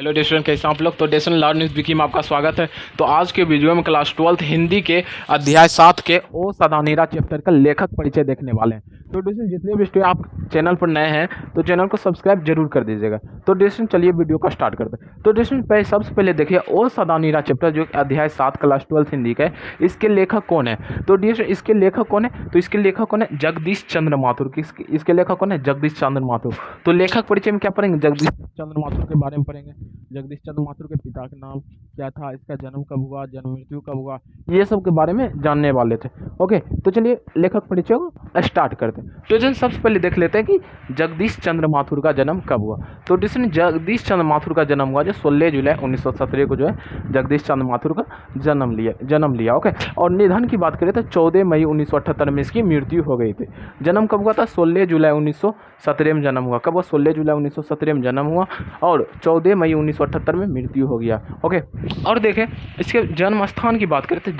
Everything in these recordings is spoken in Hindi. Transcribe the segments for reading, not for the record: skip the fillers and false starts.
हेलो स्टूडेंट, कैसे हैं आप लोग। तो डेसन लर्निंग विकी में आपका स्वागत है। तो आज के वीडियो में क्लास 12th हिंदी के अध्याय 7 के ओ सदानीरा चैप्टर का लेखक परिचय देखने वाले हैं। तो डेसन जितने भी स्टूडेंट आप चैनल पर नए हैं तो चैनल को सब्सक्राइब जरूर कर दीजिएगा। तो डेसन चलिए वीडियो का स्टार्ट करते हैं। तो डेसन सबसे पहले देखिए ओ सदानीरा चैप्टर जो अध्याय 7 क्लास 12th हिंदी का है, इसके लेखक कौन है। तो डेसन इसके लेखक कौन है, तो इसके लेखक कौन है, जगदीश चंद्र माथुर। इसके लेखक कौन है, जगदीश चंद्र माथुर। तो लेखक परिचय में क्या पढ़ेंगे, जगदीश चंद्र माथुर के बारे में पढ़ेंगे। जगदीश चंद्र माथुर के पिता का नाम क्या था, इसका जन्म कब हुआ, जन्म मृत्यु कब हुआ, ये सब के बारे में जानने वाले थे। ओके, तो चलिए लेखक परिचय को स्टार्ट करते हैं। तो जैसे सबसे पहले देख लेते हैं कि जगदीश चंद्र माथुर का जन्म कब हुआ। तो जिसने जगदीश चंद्र माथुर का जन्म हुआ जो 16 जुलाई 1917 को जो है जगदीश चंद्र माथुर का जन्म लिया। ओके, और निधन की बात करें तो 14 मई 1978 में इसकी मृत्यु हो गई थी। जन्म कब हुआ था, 16 जुलाई 1917 में जन्म हुआ। कब हुआ, 16 जुलाई 1917 में जन्म हुआ और 14 मई 1978 में मृत्यु हो गया। ओके, और देखें इसके जन्म स्थान की बात करें तो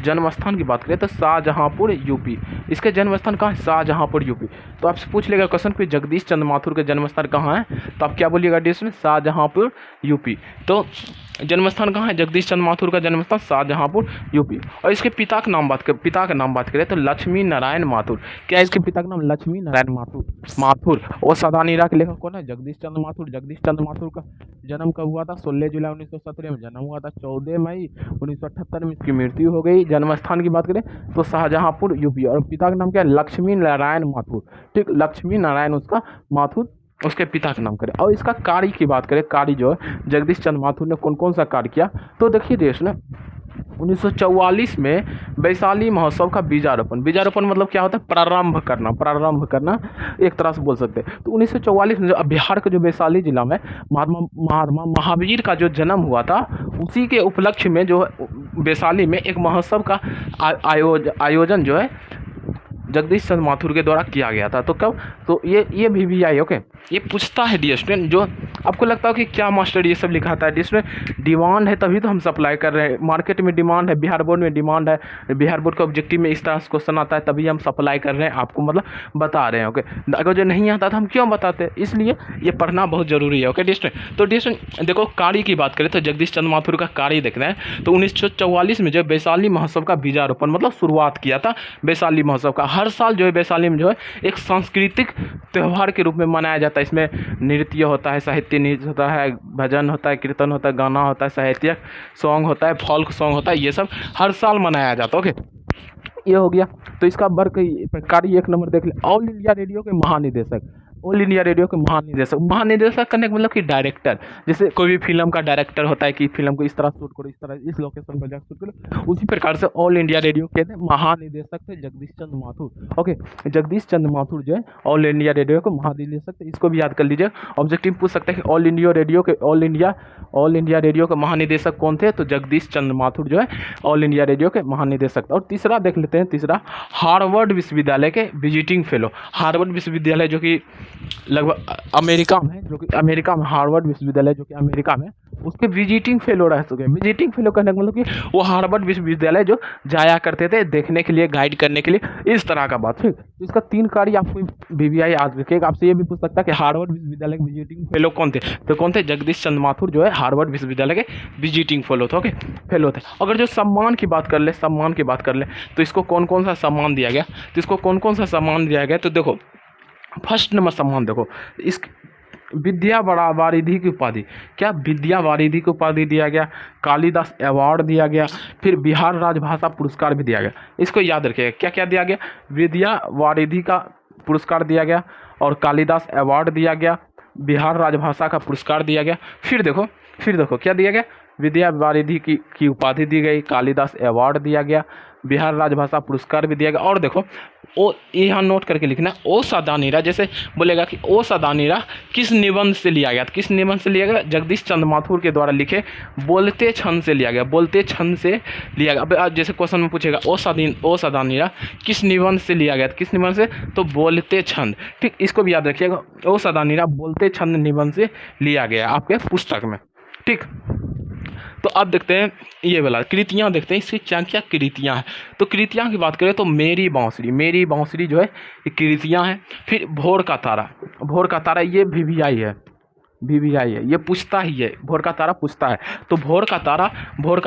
जन्म स्थान की बात करें तो शाहजहांपुर यूपी। इसके जन्म स्थान कहाँ है, शाहजहांपुर यूपी। तो आपसे पूछ लेगा क्वेश्चन कि जगदीश चंद्र माथुर के जन्म स्थान कहाँ है, तो आप क्या बोलिएगा, डिस्ट्रिक्ट में शाहजहांपुर यूपी। तो जन्म स्थान कहाँ है, जगदीश चंद्र माथुर का जन्म स्थान शाहजहांपुर यूपी। और इसके पिता का नाम बात करें तो लक्ष्मी नारायण माथुर। क्या है इसके पिता का नाम, लक्ष्मी नारायण माथुर। और सदानीरा के लेखक कौन है, जगदीश चंद्र माथुर। जगदीश चंद्र माथुर का जन्म कब हुआ था, 16 जुलाई 1917 में जन्म हुआ था। 14 मई 1978 में इसकी मृत्यु हो गई। जन्म स्थान की बात करें तो शाहजहांपुर यूपी। और पिता का नाम क्या है, लक्ष्मी नारायण माथुर। ठीक, लक्ष्मी नारायण उसका माथुर उसके पिता का नाम करें। और इसका कार्य की बात करें, कार्य जो है जगदीश चंद्र माथुर ने कौन कौन सा कार्य किया, तो देखिए देश ने 1944 में वैशाली महोत्सव का बीजारोपण मतलब क्या होता है, प्रारंभ करना एक तरह से बोल सकते हैं। तो 1944 में जो बिहार के जो वैशाली जिला में महात्मा महावीर का जो जन्म हुआ था, उसी के उपलक्ष्य में जो वैशाली में एक महोत्सव का आयोजन जो है जगदीश चंद्र माथुर के द्वारा किया गया था। तो कब, तो ये VVI। ओके, ये पूछता है डी स्टूडेंट, जो आपको लगता है कि क्या मास्टर ये सब लिखाता है। डी स्टूडेंट डिमांड है तभी तो हम सप्लाई कर रहे हैं, मार्केट में डिमांड है, बिहार बोर्ड में डिमांड है, बिहार बोर्ड का ऑब्जेक्टिव में इस तरह से क्वेश्चन आता है तभी हम सप्लाई कर रहे हैं, आपको मतलब बता रहे हैं। ओके, अगर जो नहीं आता तो हम क्यों बताते हैं, इसलिए ये पढ़ना बहुत जरूरी है। ओके डी स्टूडेंट, तो डी स्टूडेंट देखो कार्य की बात करें तो जगदीश चंद्र माथुर का कार्य देखना है तो 1944 में जो वैशाली महोत्सव का बीजारोपण मतलब शुरुआत किया था वैशाली महोत्सव का। हर साल जो है वैशाली में जो है एक सांस्कृतिक त्यौहार के रूप में मनाया जाता है। इसमें नृत्य होता है, साहित्य नृत्य होता है, भजन होता है, कीर्तन होता है, गाना होता है, साहित्यिक सॉन्ग होता है, फोल्क सॉन्ग होता है, ये सब हर साल मनाया जाता है। ओके, ये हो गया। तो इसका वर्ग कार्य 1 नंबर देख ले, ऑल इंडिया रेडियो के महानिदेशक। ऑल इंडिया रेडियो के महानिदेशक करने का मतलब कि डायरेक्टर, जैसे कोई भी फिल्म का डायरेक्टर होता है कि फिल्म को इस तरह शूट करो, इस तरह इस लोकेशन पर जाकर शूट करो, उसी प्रकार से ऑल इंडिया रेडियो के महानिदेशक थे जगदीश चंद्र माथुर। ओके, जगदीश चंद्र माथुर जो है ऑल इंडिया रेडियो को महानिदेशक थे, इसको भी याद कर लीजिए। ऑब्जेक्टिव पूछ सकते हैं कि ऑल इंडिया रेडियो के महानिदेशक कौन थे, तो जगदीश चंद्र माथुर जो है ऑल इंडिया रेडियो के महानिदेशक। और तीसरा देख लेते हैं, तीसरा हार्वर्ड विश्वविद्यालय के विजिटिंग फेलो। हार्वर्ड विश्वविद्यालय जो कि लगभग अमेरिका में, हार्वर्ड विश्वविद्यालय जो कि अमेरिका में, उसके विजिटिंग फेलो रह चुके हैं। विजिटिंग फेलो कहने का मतलब कि वो हार्वर्ड विश्वविद्यालय जो जाया करते थे देखने के लिए, गाइड करने के लिए, इस तरह का बात। ठीक, तो इसका 3 कार्य आपको VVI याद रखिएगा। आपसे ये भी पूछ सकता है कि हार्वर्ड विश्वविद्यालय के विजिटिंग फेलो कौन थे, तो कौन थे, जगदीश चंद्र माथुर जो है हार्वर्ड विश्वविद्यालय के विजिटिंग फेलो थे। ओके, फेलो थे। अगर जो सम्मान की बात कर ले तो इसको कौन कौन सा सम्मान दिया गया, तो देखो फर्स्ट नंबर सम्मान देखो, इस विद्या वारिधि की उपाधि, क्या विद्या वारिधि की उपाधि दिया गया, कालिदास अवार्ड दिया गया, फिर बिहार राजभाषा पुरस्कार भी दिया गया। इसको याद रखिएगा, क्या क्या दिया गया, विद्या वारिधि का पुरस्कार दिया गया और कालिदास अवार्ड दिया गया, बिहार राजभाषा का पुरस्कार दिया गया। फिर देखो क्या दिया गया, विद्या वारिधि की उपाधि दी गई, कालिदास अवार्ड दिया गया, बिहार राजभाषा पुरस्कार भी दिया गया। और देखो ओ यहाँ नोट करके लिखना, ओ सदानीरा, जैसे बोलेगा कि ओ सदानीरा किस निबंध से लिया गया, किस निबंध से लिया गया, जगदीश चंद्र माथुर के द्वारा लिखे बोलते छंद से लिया गया। अब जैसे क्वेश्चन में पूछेगा ओ सदानीरा किस निबंध से लिया गया, किस निबंध से, तो बोलते छंद। ठीक, इसको भी याद रखिएगा, ओ सदानीरा बोलते छंद निबंध से लिया गया आपके पुस्तक में। ठीक, तो अब देखते हैं ये वाला कृतियाँ, देखते हैं इसकी क्या क्या कृतियाँ हैं। तो कृतियाँ की बात करें तो मेरी बांसुरी जो है ये कृतियाँ हैं। फिर भोर का तारा ये VVI है, VVI है, ये पूछता ही है, भोर का तारा पूछता है। तो भोर का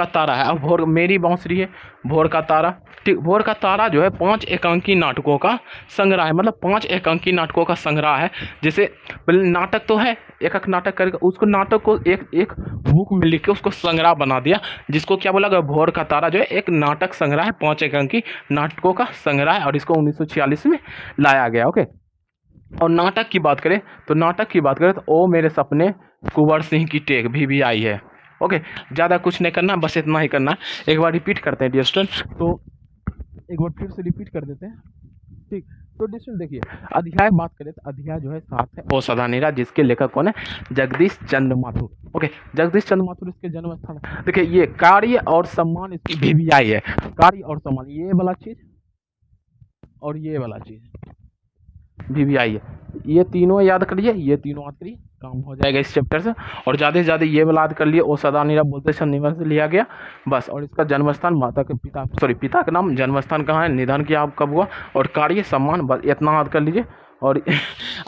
तारा है। अब भोर मेरी बांसुरी है, भोर का तारा। ठीक, भोर का तारा जो है 5 एकांकी नाटकों का संग्रह है, मतलब 5 एकांकी नाटकों का संग्रह है। जैसे पहले नाटक तो है, एक एक नाटक करके उसको नाटक को एक एक बुक में लिख के उसको संग्रह बना दिया, जिसको क्या बोला गया, भोर का तारा जो है एक नाटक संग्रह है, 5 एकांकी नाटकों का संग्रह है, और इसको 1946 में लाया गया। ओके, और नाटक की बात करें तो ओ मेरे सपने, कुंवर सिंह की टेक, VVI है। ओके, ज़्यादा कुछ नहीं करना, बस इतना ही करना। एक बार रिपीट करते हैं डियर स्टूडेंट, तो एक बार फिर से रिपीट कर देते हैं। ठीक, तो डियर स्टूडेंट देखिए, अध्याय बात करें तो अध्याय जो है 7 है, ओ सदा नीरा, जिसके लेखक कौन है, जगदीश चंद्र माथुर। ओके, जगदीश चंद्र माथुर इसके जन्म स्थान। देखिए, ये कार्य और सम्मान इसकी VVI है, कार्य और सम्मान, ये वाला चीज और ये वाला चीज VVI है। ये तीनों याद करिए, ये तीनों याद करिए, काम हो जाएगा इस चैप्टर से। और ज़्यादा से ज़्यादा ये वाला याद कर लिए, ओ सदा नीरा बोलते सन निवन से लिया गया बस। और इसका जन्मस्थान, माता के पिता का नाम, जन्मस्थान कहाँ है, निधन की आप कब हुआ, और कार्य सम्मान, बस इतना याद कर लीजिए। और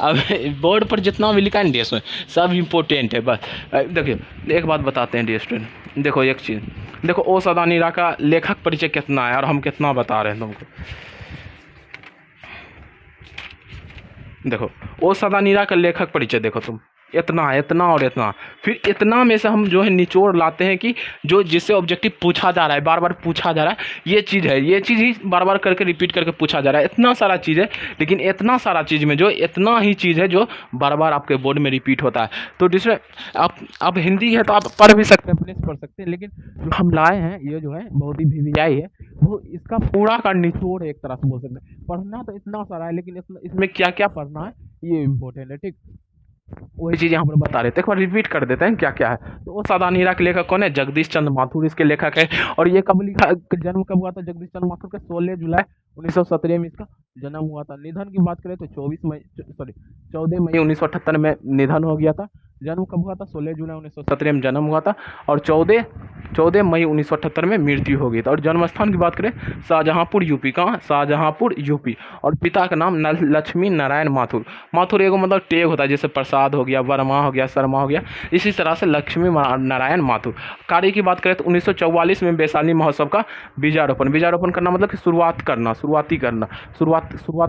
अब बोर्ड पर जितना भी लिखा है डियर स्टूडेंट सब इम्पोर्टेंट है बस। देखिए एक बात बताते हैं डियर स्टूडेंट, देखो एक चीज़, देखो ओ सदा नीरा का लेखक परिचय कितना है और हम कितना बता रहे हैं तुमको। देखो, ओ सदा नीरा का लेखक परिचय देखो तुम, इतना इतना और इतना, फिर इतना में से हम जो है निचोड़ लाते हैं कि जो जिससे ऑब्जेक्टिव पूछा जा रहा है, बार बार पूछा जा रहा है, ये चीज़ है, ये चीज़ ही बार बार करके रिपीट करके पूछा जा रहा है। इतना सारा चीज़ है, लेकिन इतना सारा चीज़ में जो इतना ही चीज़ है जो बार बार आपके बोर्ड में रिपीट होता है। तो दूसरे आप हिंदी है तो आप पढ़ भी सकते हैं, अपने से पढ़ सकते हैं, लेकिन जो हम लाए हैं ये जो है बहुत ही VVI है, वो इसका पूरा का निचोड़ है, एक तरह से बोल सकते हैं। पढ़ना तो इतना सारा है, लेकिन इसमें क्या क्या पढ़ना है ये इम्पोर्टेंट है। ठीक, वही चीज़ यहाँ पर बता रहे थे, एक बार रिपीट कर देते हैं क्या क्या है। तो वो सदा नीरा के लेखक कौन है, जगदीश चंद्र माथुर इसके लेखक है। और ये कब लिखा, जन्म कब हुआ था जगदीश चंद्र माथुर का, 16 जुलाई 1917 में इसका जन्म हुआ था। निधन की बात करें तो 14 मई 1978 में निधन हो गया था। जन्म कब हुआ था, 16 जुलाई 1917 में जन्म हुआ था, और 14 मई 1978 में मृत्यु हो गई था। और जन्म स्थान की बात करें, शाहजहाँपुर यूपी, कहाँ, शाहजहाँपुर यूपी। और पिता का नाम लक्ष्मी नारायण माथुर। माथुर एगो मतलब टेग होता है, जैसे प्रसाद हो गया, वर्मा हो गया, शर्मा हो गया, इसी तरह से लक्ष्मी नारायण माथुर। कार्य की बात करें तो 1944 में वैशाली महोत्सव का बीजारोपण करना, मतलब कि शुरुआत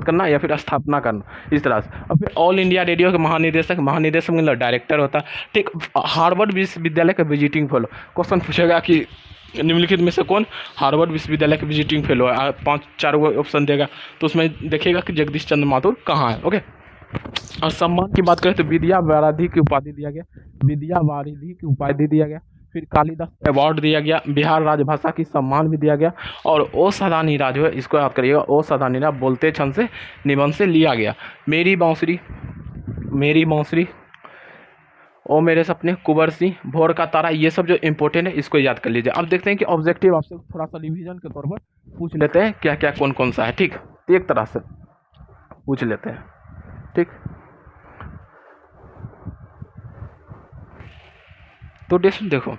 करना या फिर स्थापना करना, इस तरह से। और फिर ऑल इंडिया रेडियो के महानिदेशक मतलब डायरेक्टर होता है। ठीक, हार्वर्ड विश्वविद्यालय का विजिटिंग फेलो। क्वेश्चन पूछेगा कि निम्नलिखित में से कौन हार्वर्ड विश्वविद्यालय के विजिटिंग फेलो है, 5-4 ऑप्शन देगा, तो उसमें देखिएगा कि जगदीश चंद्र माथुर कहाँ है। ओके, और सम्मान की बात करें तो विद्या वारिधि की उपाधि दिया गया, फिर कालिदास अवार्ड दिया गया, बिहार राजभाषा की सम्मान भी दिया गया। और ओ सदा नीरा जो है, इसको याद करिएगा, ओ सदा नीरा बोलते छंद से निबंध से लिया गया। मेरी बांसुरी, ओ मेरे सपने, कुंवर सिंह, भोर का तारा, ये सब जो इंपॉर्टेंट है इसको याद कर लीजिए। अब देखते हैं कि ऑब्जेक्टिव आपसे थोड़ा सा रिवीजन के तौर पर पूछ लेते हैं क्या क्या कौन सा है। ठीक, तो एक तरह से पूछ लेते हैं। ठीक, तो देखो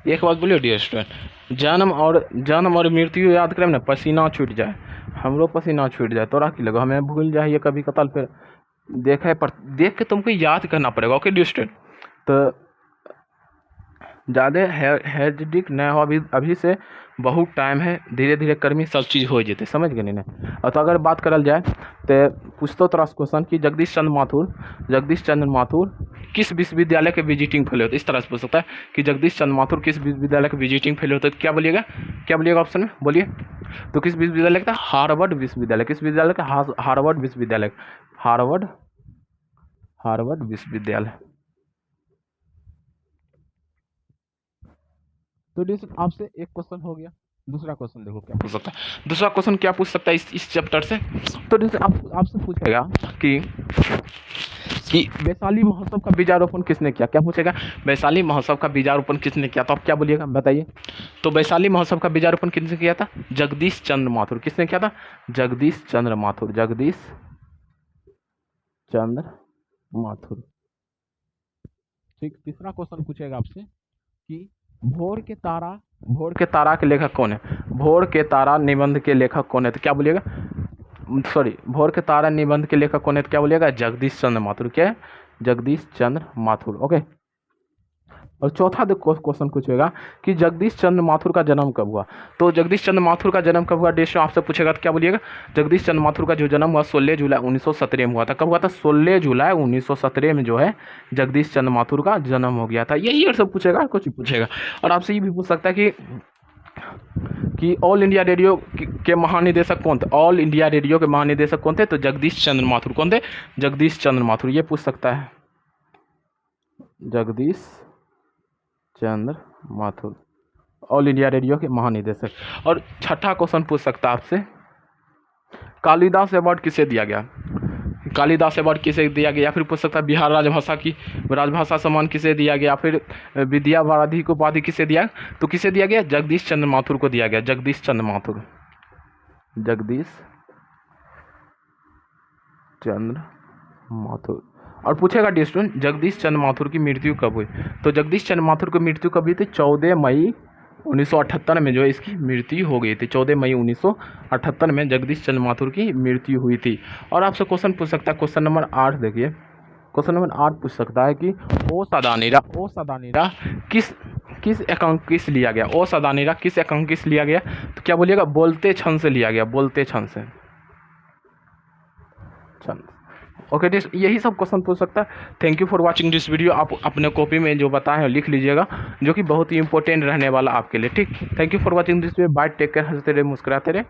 एक बात बोलिए डियर स्टूडेंट, जन्म और मृत्यु याद करें ना, पसीना छूट जाए, हमरो पसीना छूट जाए, तोरा की लगा, हमें भूल जाए ये कभी कताल, फिर देख के तुमको याद करना पड़ेगा। ओके डियर स्टूडेंट, तो ज़्यादा हेजिटिक नहीं हो, अभी से बहुत टाइम है, धीरे धीरे कर्मी सब चीज़ हो जेते, समझ गए ना। और तो अगर बात करल जाए तो पूछतो तोरा क्वेश्चन कि जगदीश चंद्र माथुर किस विश्वविद्यालय के विजिटिंग फेलो होते, इस तरह से पूछ सकता है कि जगदीश चंद्र माथुर किस विश्वविद्यालय के विजिटिंग फेलो होते, क्या बोलिएगा ऑप्शन में, बोलिए तो किस विश्वविद्यालय का, हार्वर्ड विश्वविद्यालय। किस विश्वविद्यालय का, हार्वर्ड विश्वविद्यालय। तो आपसे एक क्वेश्चन हो गया। दूसरा क्वेश्चन देखो क्या पूछ सकता है, दूसरा क्वेश्चन क्या पूछ सकता है इस चैप्टर से। तो आपसे पूछेगा कि वैशाली महोत्सव का बीजारोपण किसने किया, क्या पूछेगा, वैशाली महोत्सव का बीजारोपण किसने किया, तो आप क्या बोलिएगा बताइए। तो वैशाली महोत्सव का बीजारोपण किसने किया था, जगदीश चंद्र माथुर। किसने किया था, जगदीश चंद्र माथुर। ठीक, तीसरा क्वेश्चन पूछेगा आपसे कि भोर के तारा के लेखक कौन है, भोर के तारा निबंध के लेखक कौन है, तो क्या बोलिएगा, सॉरी, भोर के तारा निबंध के लेखक कौन है? तो क्या बोलिएगा? जगदीश चंद्र माथुर। क्या है? जगदीश चंद्र माथुर। ओके। और चौथा क्वेश्चन पूछेगा कि जगदीश चंद्र माथुर का जन्म कब हुआ? तो जगदीश चंद्र माथुर का जन्म कब हुआ देश में आपसे पूछेगा तो क्या बोलिएगा? जगदीश चंद्र माथुर का जो जन्म हुआ 16 जुलाई 1917 में हुआ था। कब हुआ था? 16 जुलाई 1917 में जो है जगदीश चंद्र माथुर का जन्म हो गया था। यही और सब पूछेगा, कुछ भी पूछेगा। और आपसे ये भी पूछ सकता है कि ऑल इंडिया रेडियो के महानिदेशक कौन थे? ऑल इंडिया रेडियो के महानिदेशक कौन थे? तो जगदीश चंद्र माथुर। कौन थे? जगदीश चंद्र माथुर। ये पूछ सकता है, जगदीश चंद्र माथुर, ऑल इंडिया रेडियो के महानिदेशक। और छठा क्वेश्चन पूछ सकता है आपसे, कालिदास अवार्ड किसे दिया गया? कालिदास अवार्ड किसे दिया गया? या फिर पूछ सकता है बिहार राजभाषा सम्मान किसे दिया गया? फिर विद्या वाराधि को उपाधि किसे दिया? तो किसे दिया गया? जगदीश चंद्र माथुर को दिया गया। जगदीश चंद्र माथुर, जगदीश चंद्र माथुर। और पूछेगा स्टूडेंट, जगदीश चंद्र माथुर की मृत्यु कब हुई? तो जगदीश चंद्र माथुर की मृत्यु कब हुई थी? 14 मई 1978 में जो है इसकी मृत्यु हो गई थी। 14 मई 1978 में जगदीश चंद्र माथुर की मृत्यु हुई थी। और आपसे क्वेश्चन पूछ सकता है, क्वेश्चन नंबर 8 देखिए। क्वेश्चन नंबर 8 पूछ सकता है कि ओ सदानीरा किस एकांकिस लिया गया? ओ सदानीरा किस एकांकिस लिया गया? तो क्या बोलिएगा? बोलते छंद से लिया गया। बोलते छंद से। ओके, यही सब क्वेश्चन पूछ सकता है। Thank you for watching this video. आप अपने कॉपी में जो बताए हैं लिख लीजिएगा, जो कि बहुत ही इंपॉर्टेंट रहने वाला आपके लिए। ठीक, thank you for watching this video. Bye, take care, हंसते रहे, मुस्कुराते रहे।